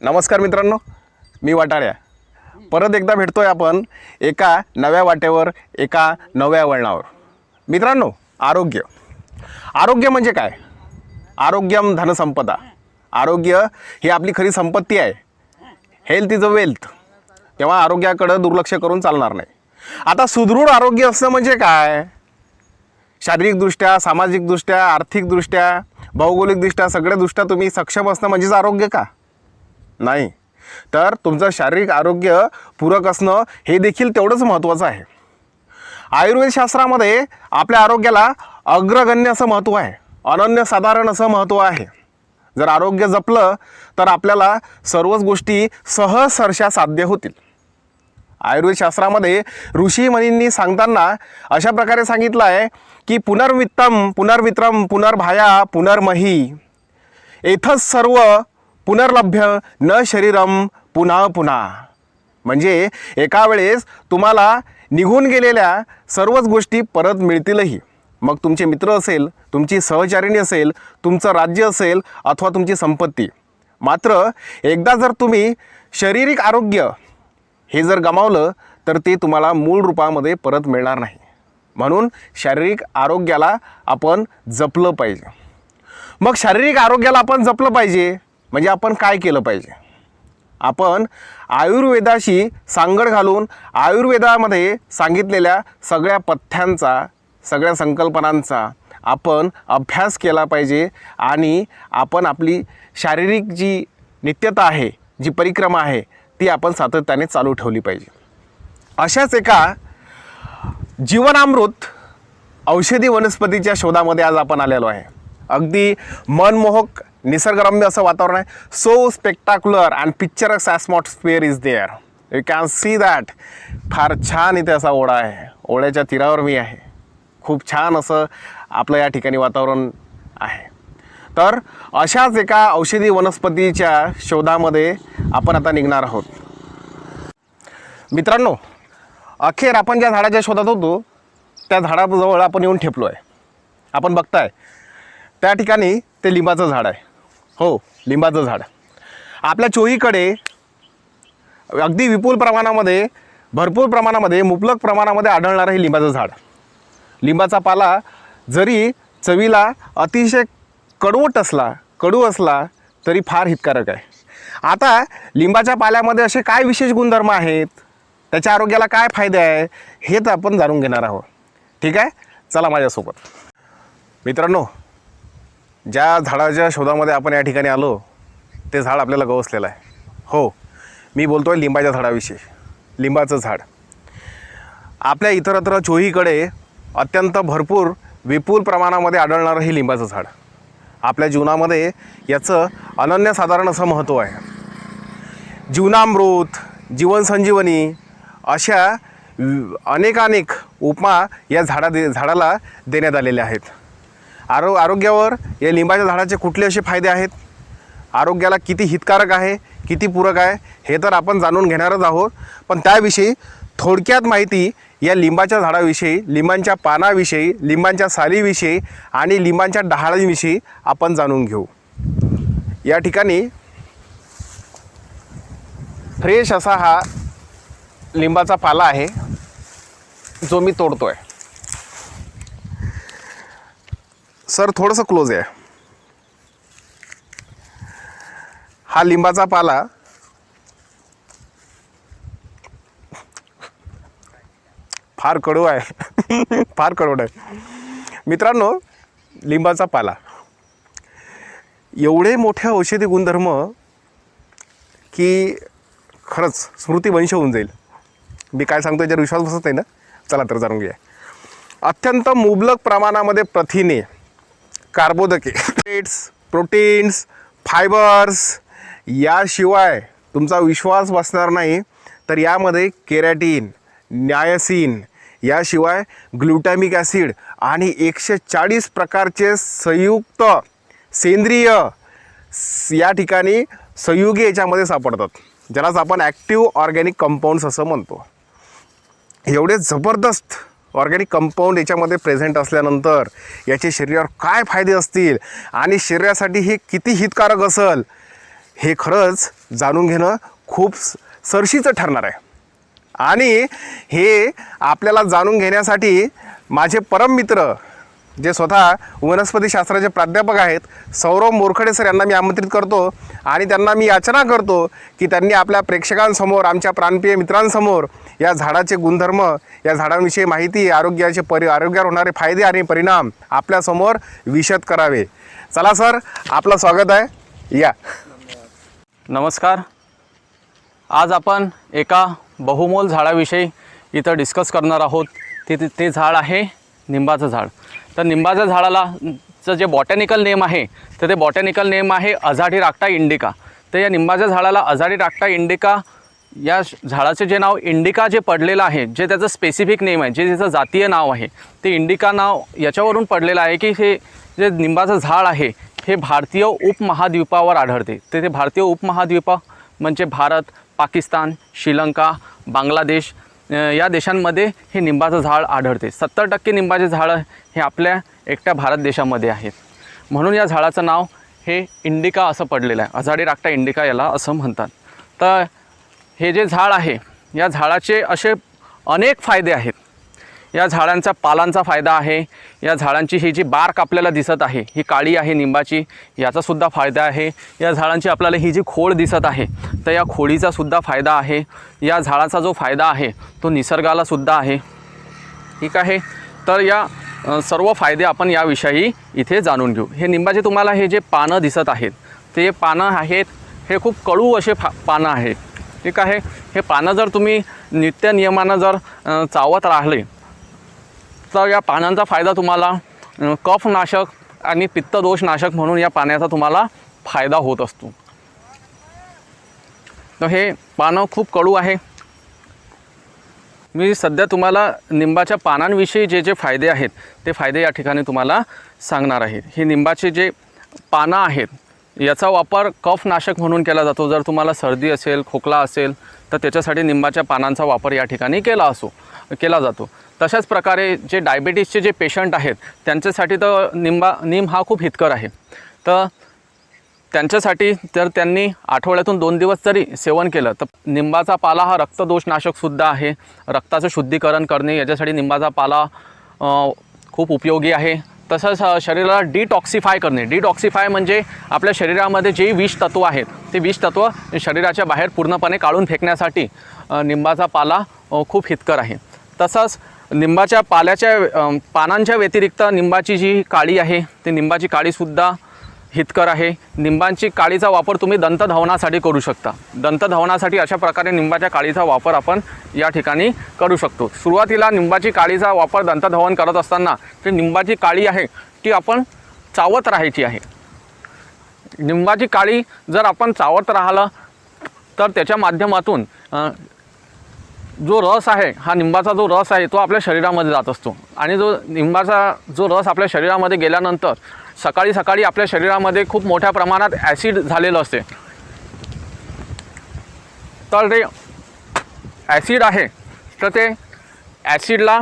नमस्कार मित्रांनो, मी वाटाळ्या परत एकदा भेटतोय आपण एका नव्या वाटेवर, एका नव्या वळणावर. मित्रांनो, आरोग्य आरोग्य म्हणजे काय? आरोग्यम धनसंपदा. आरोग्य ही आपली खरी संपत्ती आहे. Health is a wealth. तेव्हा आरोग्याकडे दुर्लक्ष करून चालणार नाही. आता सुदृढ आरोग्य असणं म्हणजे काय? शारीरिकदृष्ट्या, सामाजिकदृष्ट्या, आर्थिकदृष्ट्या, भौगोलिकदृष्ट्या, सगळ्यादृष्ट्या तुम्ही सक्षम असणं म्हणजेच आरोग्य का? नाही. तर तुमचं शारीरिक आरोग्य पूरक असणं हे देखील तेवढंच महत्त्वाचं आहे. आयुर्वेदशास्त्रामध्ये आपल्या आरोग्याला अग्रगण्य असं महत्त्व आहे, अनन्यसाधारण असं महत्त्व आहे. जर आरोग्य जपलं तर आपल्याला सर्वच गोष्टी सहजसरशा साध्य होतील. आयुर्वेदशास्त्रामध्ये ऋषीमुनींनी सांगताना अशा प्रकारे सांगितलं आहे की पुनर्वित्तम पुनर्वित्रम पुनर्भाया पुनर्मही एथच सर्व पुनर्लभ्य न शरीरम पुन्हा पुन्हा. म्हणजे एका वेळेस तुम्हाला निघून गेलेल्या सर्वच गोष्टी परत मिळतीलही. मग तुमचे मित्र असेल, तुमची सहचारिणी असेल, तुमचं राज्य असेल अथवा तुमची संपत्ती. मात्र एकदा जर तुम्ही शारीरिक आरोग्य हे जर गमावलं तर ते तुम्हाला मूळ रूपामध्ये परत मिळणार नाही. म्हणून शारीरिक आरोग्याला आपण जपलं पाहिजे. मग शारीरिक आरोग्याला आपण जपलं पाहिजे म्हणजे आपण काय केलं पाहिजे? आपण आयुर्वेदाशी सांगड घालून आयुर्वेदामध्ये सांगितलेल्या सगळ्या पथ्यांचा, सगळ्या संकल्पनांचा आपण अभ्यास केला पाहिजे आणि आपण आपली शारीरिक जी नित्यता आहे, जी परिक्रमा आहे, ती आपण सातत्याने चालू ठेवली पाहिजे. अशाच एका जीवनामृत औषधी वनस्पतीच्या शोधामध्ये आज आपण आलेलो आहे. अगदी मनमोहक निसर्गरम्य असं वातावरण आहे. So spectacular and picturesque atmosphere is there. You can see that. फार छान इथे असा ओढा आहे. ओढ्याच्या तीरावर मी आहे. खूप छान असं आपलं या ठिकाणी वातावरण आहे. तर अशाच एका औषधी वनस्पतीच्या शोधामध्ये आपण आता निघणार आहोत. मित्रांनो, अखेर आपण ज्या झाडाच्या शोधात होतो त्या झाडाजवळ आपण येऊन ठेपलो आहे. आपण बघताय त्या ठिकाणी ते लिंबाचं झाड आहे. हो, लिंबाचं झाड. आपल्या चोहीकडे अगदी विपुल प्रमाणामध्ये, भरपूर प्रमाणामध्ये, मुबलक प्रमाणामध्ये आढळणारं हे लिंबाचं झाड. लिंबाचा पाला जरी चवीला अतिशय कडू असला तरी फार हितकारक आहे. आता लिंबाच्या पाल्यामध्ये असे काय विशेष गुणधर्म आहेत, त्याच्या आरोग्याला काय फायदे आहे, हे तर आपण जाणून घेणार आहोत. ठीक आहे, चला माझ्यासोबत. मित्रांनो, ज्या झाडाच्या शोधामध्ये आपण या ठिकाणी आलो ते झाड आपल्याला गवसलेलं आहे. हो, मी बोलतो आहे लिंबाच्या झाडाविषयी. लिंबाचं झाड आपल्या इतरत्र चोहीकडे अत्यंत भरपूर विपुल प्रमाणामध्ये आढळणारं हे लिंबाचं झाड. आपल्या जीवनामध्ये याचं अनन्यसाधारण असं महत्त्व आहे. जीवनामृत, जीवनसंजीवनी अशा अनेकानेक उपमा या झाडाला देण्यात आलेल्या आहेत. आरोग्यावर या लिंबाच्या झाडाचे कुठले असे फायदे आहेत, आरोग्याला किती हितकारक आहे, किती पूरक आहे, हे तर आपण जाणून घेणारच आहोत. पण त्याविषयी थोडक्यात माहिती या लिंबाच्या झाडाविषयी, लिंबांच्या पानाविषयी, लिंबांच्या सालीविषयी आणि लिंबांच्या डहाळीविषयी आपण जाणून घेऊ. या ठिकाणी फ्रेश असा हा लिंबाचा पाला आहे जो मी तोडतोय. सर, थोडंसं क्लोज आहे. हा लिंबाचा पाला फार कडू आहे. फार कडवट आहे. मित्रांनो, लिंबाचा पाला एवढे मोठे औषधी गुणधर्म की खरंच स्मृतिवंश होऊन जाईल. मी काय सांगतो याच्यावर विश्वास बसत नाही ना. चला तर जाणून घ्या. अत्यंत मुबलक प्रमाणामध्ये प्रथिने, कार्बोदकेट्स, प्रोटीन्स, फायबर्स, याशिवाय तुमचा विश्वास बसणार नाही तर यामध्ये केरॅटिन, नायसिन, याशिवाय ग्लुटॅमिक ॲसिड आणि 140 प्रकारचे संयुक्त सेंद्रिय या ठिकाणी संयुगे याच्यामध्ये सापडतात, ज्यालाच आपण ॲक्टिव्ह ऑर्गॅनिक कंपाऊंड्स असं म्हणतो. एवढे जबरदस्त ऑर्गॅनिक कंपाऊंड याच्यामध्ये प्रेझेंट असल्यानंतर याचे शरीरावर काय फायदे असतील आणि शरीरासाठी हे किती हितकारक असेल हे खरंच जाणून घेणं खूप सरशीचं ठरणार आहे. आणि हे आपल्याला जाणून घेण्यासाठी माझे परममित्र जे स्वतः वनस्पतीशास्त्राचे प्राध्यापक आहेत सौरभ मोरखडे सर यांना मी आमंत्रित करतो आणि त्यांना मी याचना करतो की त्यांनी आपल्या प्रेक्षकांसमोर, आमच्या प्राणप्रिय मित्रांसमोर या झाडाचे गुणधर्म, या झाडांविषयी माहिती, आरोग्यावर होणारे फायदे आणि परिणाम आपल्यासमोर विशद करावे. चला सर, आपलं स्वागत आहे. या. नमस्कार. आज आपण एका बहुमोल झाडाविषयी इथं डिस्कस करणार आहोत. ते झाड आहे निंबाचं झाड. तर निंबाच्या झाडाला जे बॉटॅनिकल नेम आहे तर ते बॉटॅनिकल नेम आहे अझाडिराक्टा इंडिका. तर या निंबाच्या झाडाला अझाडिराक्टा इंडिका या झाडाचे जे नाव इंडिका जे पडलेलं आहे, जे त्याचं स्पेसिफिक नेम आहे, जे त्याचं जातीय नाव आहे, ते इंडिका नाव याच्यावरून पडलेलं आहे की हे जे निंबाचं झाड आहे हे भारतीय उपमहाद्वीपावर आढळते. ते भारतीय उपमहाद्वीप म्हणजे भारत, पाकिस्तान, श्रीलंका, बांगलादेश या देशांमध्ये हे निंबाचं झाड आढळते. 70% निंबाचे झाडं हे आपल्या एकट्या भारत देशामध्ये आहेत. म्हणून या झाडाचं नाव हे इंडिका असं पडलेलं आहे. अझाडिराक्टा इंडिका याला असं म्हणतात. तर हे जे झाड आहे या झाडाचे असे अनेक फायदे आहेत. या झाडांचा पालांचा फायदा आहे. या झाडांची ही जी बार्क आपल्याला दिसत आहे ही काळी आहे निंबाची, याचासुद्धा फायदा आहे. या झाडांची आपल्याला ही जी खोड दिसत आहे तर या खोडीचासुद्धा फायदा आहे. या झाडाचा जो फायदा आहे तो निसर्गालासुद्धा आहे. ठीक आहे. तर या सर्व फायदे आपण याविषयी इथे जाणून घेऊ. हे निंबाचे तुम्हाला हे जे पानं दिसत आहेत ते पानं आहेत हे खूप कडू असे पानं आहेत. ठीक आहे. हे पानं जर तुम्ही नित्य नियमानं जर चावत राहिले तर या पानांचा फायदा तुम्हाला कफनाशक आणि पित्तदोषनाशक म्हणून या पाण्याचा तुम्हाला फायदा होत असतो. तर हे पानं खूप कडू आहे. मी सध्या तुम्हाला निंबाच्या पानांविषयी जे फायदे आहेत ते फायदे या ठिकाणी तुम्हाला सांगणार आहे. हे निंबाचे जे पानं आहेत याचा वापर कफनाशक म्हणून केला जातो. जर तुम्हाला सर्दी असेल, खोकला असेल तर त्याच्यासाठी निंबाच्या पानांचा वापर या ठिकाणी केला जातो. तशाच प्रकारे जे डायबिटीसचे जे पेशंट आहेत त्यांच्यासाठी तर नीम हा खूप हितकर आहे. तर त्यांच्यासाठी जर त्यांनी आठवड्यातून 2 दिवस जरी सेवन केलं तर निंबाचा पाला हा रक्तदोषनाशकसुद्धा आहे. रक्ताचं शुद्धीकरण करणे याच्यासाठी निंबाचा पाला खूप उपयोगी आहे. तसंच शरीराला डिटॉक्सिफाय करणे. डिटॉक्सिफाय म्हणजे आपल्या शरीरामध्ये जे विष तत्व आहेत ते विष तत्व शरीराच्या बाहेर पूर्णपणे काढून फेकण्यासाठी निंबाचा पाला खूप हितकर आहे. तसंच निंबाच्या पानांच्या व्यतिरिक्त निंबाची जी काळी आहे ती निंबाची काळीसुद्धा हितकर आहे. निंबाची काळीचा वापर तुम्ही दंतधावनासाठी करू शकता. दंतधावनासाठी अशा प्रकारे निंबाच्या काळीचा वापर आपण या ठिकाणी करू शकतो. सुरुवातीला निंबाची काळीचा वापर दंतधावन करत असताना ती निंबाची काळी आहे ती आपण चावत राहायची आहे. निंबाची काळी जर आपण चावत राहिलं तर त्याच्या माध्यमातून जो रस आहे हा निंबाचा जो रस आहे तो आपल्या शरीरामध्ये जात असतो. आणि जो निंबाचा जो रस आपल्या शरीरामध्ये गेल्यानंतर सकाळी आपल्या शरीरामध्ये खूप मोठ्या प्रमाणात ॲसिड झालेलं असते. तर ते ॲसिड आहे तर ते ॲसिडला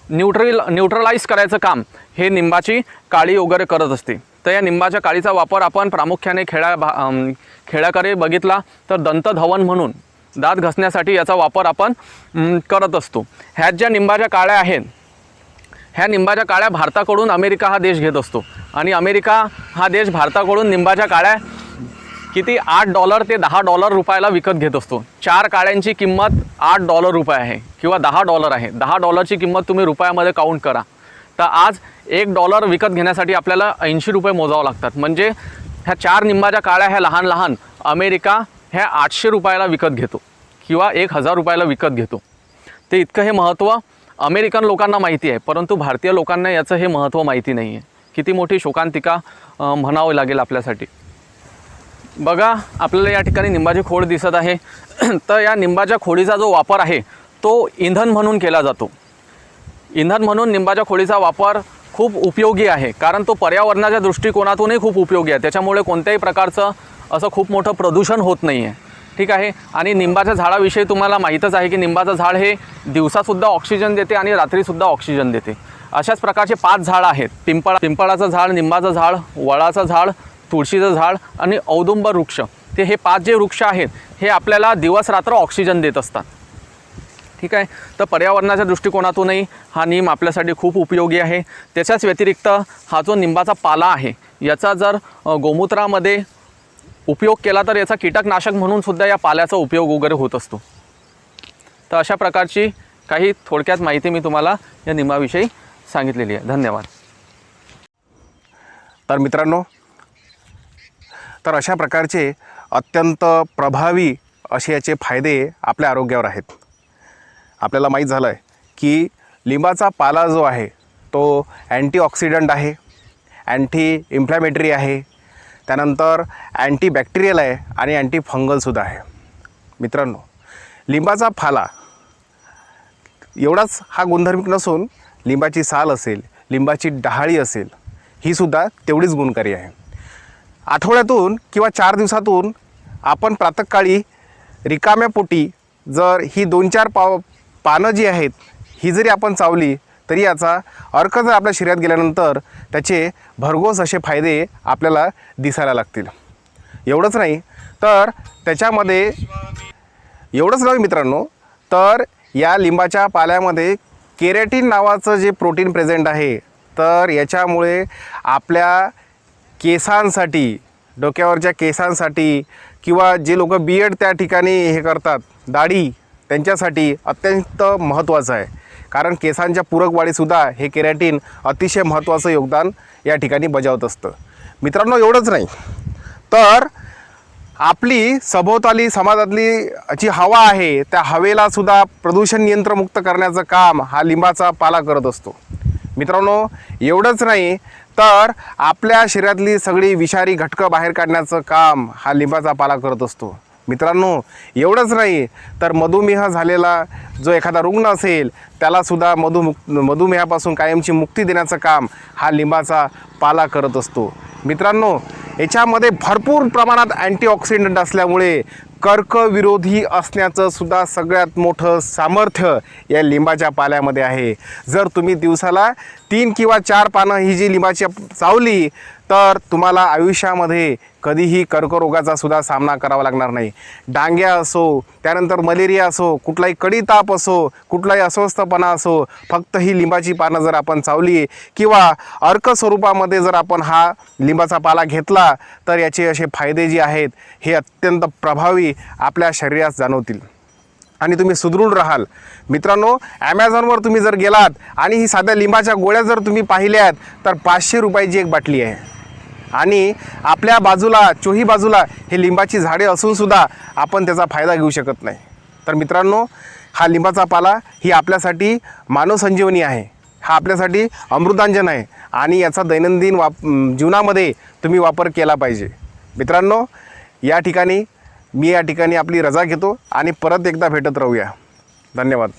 न्यूट्रलाइज करायचं काम हे निंबाची काळी वगैरे करत असते. तर या निंबाच्या काळीचा वापर आपण प्रामुख्याने खेड्याकडे बघितला तर दंतधवन म्हणून दात घसण्यासाठी याचा वापर आपण करत असतो. ह्यात ज्या निंबाच्या काळ्या आहेत ह्या निंबाच्या काळ्या भारताकडून अमेरिका हा देश घेत असतो. आणि अमेरिका हा देश भारताकडून निंबाच्या काळ्या किती $8 ते $10 रुपयाला विकत घेत असतो. 4 काळ्यांची किंमत $8 आहे किंवा $10 आहे. $10ची किंमत तुम्ही रुपयामध्ये काउंट करा. तर आज $1 विकत घेण्यासाठी आपल्याला $80 मोजावं लागतात. म्हणजे ह्या 4 निंबाच्या काळ्या ह्या लहान अमेरिका ह्या $800 विकत घेतो किंवा $1000 विकत घेतो. ते इतकं हे महत्त्व अमेरिकन लोकांना माहिती आहे, परंतु भारतीय लोकांना याचं हे महत्त्व माहिती नाही आहे. किती मोठी शोकांतिका म्हणावी लागेल आपल्यासाठी. बघा, आपल्याला या ठिकाणी निंबाची खोड दिसत आहे. तर या निंबाच्या खोडीचा जो वापर आहे तो इंधन म्हणून केला जातो. इंधन म्हणून निंबाच्या खोडीचा वापर खूप उपयोगी आहे, कारण तो पर्यावरणाच्या दृष्टिकोनातूनही खूप उपयोगी आहे. त्याच्यामुळे कोणत्याही प्रकारचं असं खूप मोठं प्रदूषण होत नाही आहे. ठीक आहे. आणि निंबाच्या झाडाविषयी तुम्हाला माहीतच आहे की निंबाचं झाड हे दिवसासुद्धा ऑक्सिजन देते आणि रात्रीसुद्धा ऑक्सिजन देते. अशाच प्रकारचे 5 झाडं आहेत. पिंपळाचं झाड, निंबाचं झाड, वडाचं झाड, तुळशीचं झाड आणि औदुंबर वृक्ष ते हे 5 जे वृक्ष आहेत हे आपल्याला दिवस रात्र ऑक्सिजन देत असतात. ठीक आहे. तर पर्यावरणाच्या दृष्टिकोनातूनही हा नीम आपल्यासाठी खूप उपयोगी आहे. त्याच्याच व्यतिरिक्त हा जो निंबाचा पाला आहे याचा जर गोमूत्रामध्ये उपयोग केला तर याचा कीटकनाशक म्हणून सुद्धा या पाल्याचा उपयोग वगैरे होत असतो. तर अशा प्रकारची काही थोडक्यात माहिती मी तुम्हाला या निंबाविषयी सांगितलेली आहे. धन्यवाद. तर मित्रांनो, तर अशा प्रकारचे अत्यंत प्रभावी असे याचे फायदे आपल्या आरोग्यावर आहेत. आपल्याला माहीत झालं आहे की लिंबाचा पाला जो आहे तो अँटीऑक्सिडंट आहे, अँटी इन्फ्लॅमेटरी आहे, त्यानंतर अँटीबॅक्टेरियल आहे आणि अँटी फंगलसुद्धा आहे. मित्रांनो, लिंबाचा पाला एवढाच हा गुणधर्मिक नसून लिंबाची साल असेल, लिंबाची डहाळी असेल, ही सुद्धा तेवढीच गुणकारी आहे. आठवड्यातून किंवा 4 दिवसातून आपण प्रातःकाळी रिकाम्या पोटी जर ही 2-4 पानं जी आहेत ही जरी आपण चावली तरी याचा अर्क जर आपल्या शरीरात गेल्यानंतर त्याचे भरघोस असे फायदे आपल्याला दिसायला लागतील. एवढंच नाही तर त्याच्यामध्ये एवढंच नाही मित्रांनो, तर या लिंबाच्या पाल्यामध्ये केरॅटिन नावाचं जे प्रोटीन प्रेझेंट आहे, तर याच्यामुळे आपल्या केसांसाठी, डोक्यावरच्या केसांसाठी किंवा जे लोक बियर्ड त्या ठिकाणी हे करतात, दाढी, त्यांच्यासाठी अत्यंत महत्त्वाचं आहे. कारण केसांच्या पूरक वाढीसुद्धा हे केरॅटिन अतिशय महत्त्वाचं योगदान या ठिकाणी बजावत असतं. मित्रांनो, एवढंच नाही तर आपली सभोवताली समाजातली जी हवा आहे त्या हवेलासुद्धा प्रदूषण नियंत्रणमुक्त करण्याचं काम हा लिंबाचा पाला करत असतो. मित्रांनो, एवढंच नाही तर आपल्या शरीरातली सगळी विषारी घटकं बाहेर काढण्याचं काम हा लिंबाचा पाला करत असतो. मित्रांनो, एवढंच नाही तर मधुमेह झालेला जो एखादा रुग्ण असेल त्यालासुद्धा मधुमेहापासून कायमची मुक्ती देण्याचं काम हा लिंबाचा पाला करत असतो. मित्रांनो, याच्यामध्ये भरपूर प्रमाणात अँटीऑक्सिडंट असल्यामुळे कर्कविरोधी असण्याचं सुद्धा सगळ्यात मोठं सामर्थ्य या लिंबाच्या पाल्यामध्ये आहे. जर तुम्ही दिवसाला 3 किंवा 4 पानं ही जी लिंबाची चावली तर तुम्हाला आयुष्यामध्ये कधीही कर्करोगाचा सुद्धा सामना करावा लागणार नाही. डांग्या असो, त्यानंतर मलेरिया असो, कुठलाही कडी ताप असो, कुठलाही अस्वस्थपणा असो, फक्त ही लिंबाची पानं जर आपण चावली किंवा अर्क स्वरूपामध्ये जर आपण हा लिंबाचा पाला घेतला तर याचे असे फायदे जे आहेत हे अत्यंत प्रभावी आपल्या शरीरात जाणवतील आणि तुम्ही सुदृढ राहाल. मित्रांनो, ॲमेझॉनवर तुम्ही जर गेलात आणि ही साध्या लिंबाच्या गोळ्या जर तुम्ही पाहिल्यात तर 500 रुपयाची एक बाटली आहे आणि आपल्या बाजूला, चोही बाजूला हे लिंबाची झाडे असूनसुद्धा आपण त्याचा फायदा घेऊ शकत नाही. तर मित्रांनो, हा लिंबाचा पाला ही आपल्यासाठी मानवसंजीवनी आहे, हा आपल्यासाठी अमृतांजन आहे आणि याचा दैनंदिन जीवनामध्ये तुम्ही वापर केला पाहिजे. मित्रांनो, या ठिकाणी आपली रजा घेतो आणि परत एकदा भेटत राहूया. धन्यवाद.